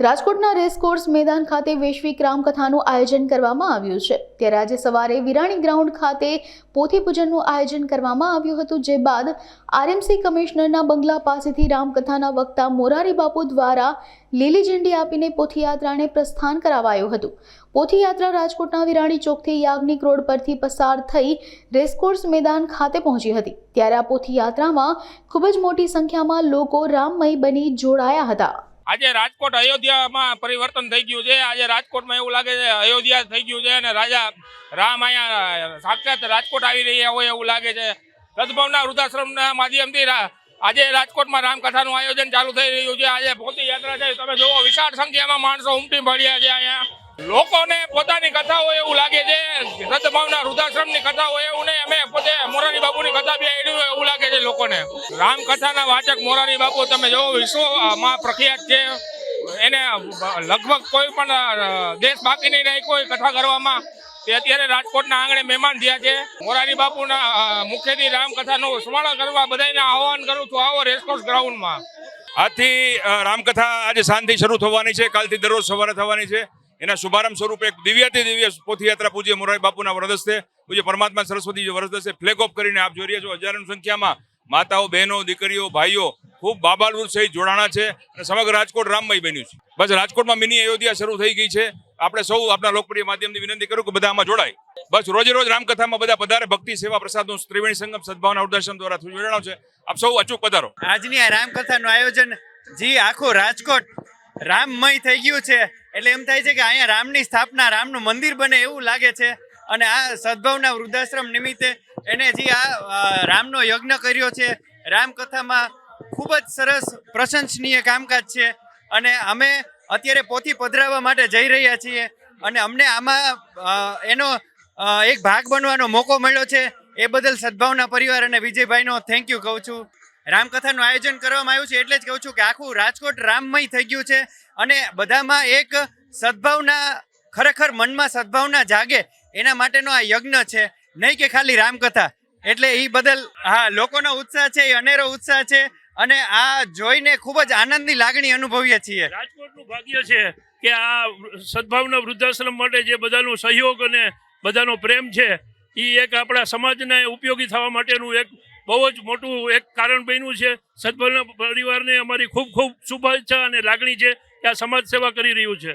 રાજકોટના રેસકોર્સ મેદાન ખાતે વૈશ્વિક રામકથાનું આયોજન કરવામાં આવ્યું છે। ત્યારે આજે સવારે વિરાણી ગ્રાઉન્ડ ખાતે પોથી પૂજનનું આયોજન કરવામાં આવ્યું હતું, જે બાદ આરએમસી કમિશનરના બંગલા પાસેથી રામકથાના વક્તા મોરારી બાપુ દ્વારા લીલી ઝંડી આપીને પોથીયાત્રાને પ્રસ્થાન કરાવાયું હતું। પોથીયાત્રા રાજકોટના વિરાણી ચોકથી યાજ્ઞિક રોડ પરથી પસાર થઈ રેસકોર્સ મેદાન ખાતે પહોંચી હતી। ત્યારે આ પોથીયાત્રામાં ખૂબ જ મોટી સંખ્યામાં લોકો રામમય બની જોડાયા હતા। આજે રાજકોટ અયોધ્યામાં પરિવર્તન થઈ ગયું છે। આજે રાજકોટમાં એવું લાગે છે અયોધ્યા થઈ ગયું છે અને રાજા રામ અહીંયા સાક્ષાત રાજકોટ આવી રહ્યા હોય એવું લાગે છે। સદભાવના વૃદ્ધાશ્રમના માધ્યમથી આજે રાજકોટમાં રામકથાનું આયોજન ચાલુ થઈ રહ્યું છે। આજે પોથી યાત્રા છે, તમે જુઓ વિશાળ સંખ્યામાં માણસો ઉમટી પડ્યા છે। અહીંયા લોકોને પોતાની કથા હોય એવું લાગે છે। સદભાવના વૃદ્ધાશ્રમની કથા હોય એવું નહીં, અમે પોતે મોરારી બાપુની કથા બી આવી હોય એવું લાગે છે લોકોને। રામકથાના વાચક મોરારી બાપુ તમે જો વિશ્વમાં પ્રખ્યાત છે। એને લગભગ કોઈ પણ દેશ બાકી નહીં રહી કોઈ કથા કરવામાં। તે અત્યારે રાજકોટના આંગણે મહેમાન થયા છે। મોરારી બાપુના મુખ્યથી રામકથાનું સ્મરણ કરવા બધાને આહવાન કરું છું, આવો રેસકોર્સ ગ્રાઉન્ડમાં। આજથી રામકથા આજે સાંજથી શરૂ થવાની છે, કાલથી દરરોજ સવારે થવાની છે। એના શુભારંભ સ્વરૂપે એક દિવ્યાતિ દિવ્ય પોથીયાત્રા પૂજ્ય મોરારી બાપુના વરદસ્તે, પૂજ્ય પરમાત્મા સરસ્વતી વરદસ્તે ફ્લેગ ઓફ કરીને આપ જોઈ રહ્યા છો હજારોની સંખ્યામાં માતાઓ, બહેનો, દીકરીઓ, ભાઈઓ ખૂબ બાબાલુર સહિત જોડાણા છે અને સમગ્ર રાજકોટ રામમય બન્યું છે। બસ રાજકોટમાં મિની અયોધ્યા શરૂ થઈ ગઈ છે। આપણે સૌ આપણા લોકપ્રિય માધ્યમથી વિનંતી કરું કે બધા આમાં જોડાય। બસ રોજે રોજ રામકથામાં બધા પધારે। ભક્તિ સેવા પ્રસાદનું ત્રિવેણી સંગમ સદભાવના વૃદ્ધાશ્રમ દ્વારા જોડાણો છે। આપ સૌ અચૂક પધારો। આજની આ રામકથાનું આયોજન આખું રાજકોટ રામમય થઈ ગયું છે, એટલે એમ થાય છે કે અહીંયા રામની સ્થાપના, રામનું મંદિર બને એવું લાગે છે। અને આ સદભાવના વૃદ્ધાશ્રમ નિમિત્તે એને આ રામનો યજ્ઞ કર્યો છે। રામકથામાં ખૂબ જ સરસ પ્રશંસનીય કામકાજ છે અને અમે અત્યારે પોથી પધરાવવા માટે જઈ રહ્યા છીએ અને અમને આમાં એનો એક ભાગ બનવાનો મોકો મળ્યો છે। એ બદલ સદભાવના પરિવાર અને વિજયભાઈનો થેન્ક યુ કહું છું। રામકથાનું આયોજન કરવામાં આવ્યું છે એટલે જ કહું છું કે આખું રાજકોટ રામમય થઈ ગયું છે અને બધામાં એક સદભાવના, ખરેખર મનમાં સદભાવના જાગે એના માટેનો આ યજ્ઞ છે, નહીં કે ખાલી રામકથા। એટલે એ બદલ લોકોનો ઉત્સાહ છે, એ અનેરો ઉત્સાહ છે અને આ જોઈને ખૂબ જ આનંદની લાગણી અનુભવીએ છીએ। રાજકોટનું ભાગ્ય છે કે આ સદભાવના વૃદ્ધાશ્રમ માટે જે બધાનો સહયોગ અને બધાનો પ્રેમ છે એ એક આપણા સમાજને ઉપયોગી થવા માટેનું એક બહુ જ મોટું એક કારણ બન્યું છે। સદભાવના પરિવારને અમારી ખૂબ ખૂબ શુભેચ્છા અને લાગણી છે કે આ સમાજ સેવા કરી રહ્યું છે।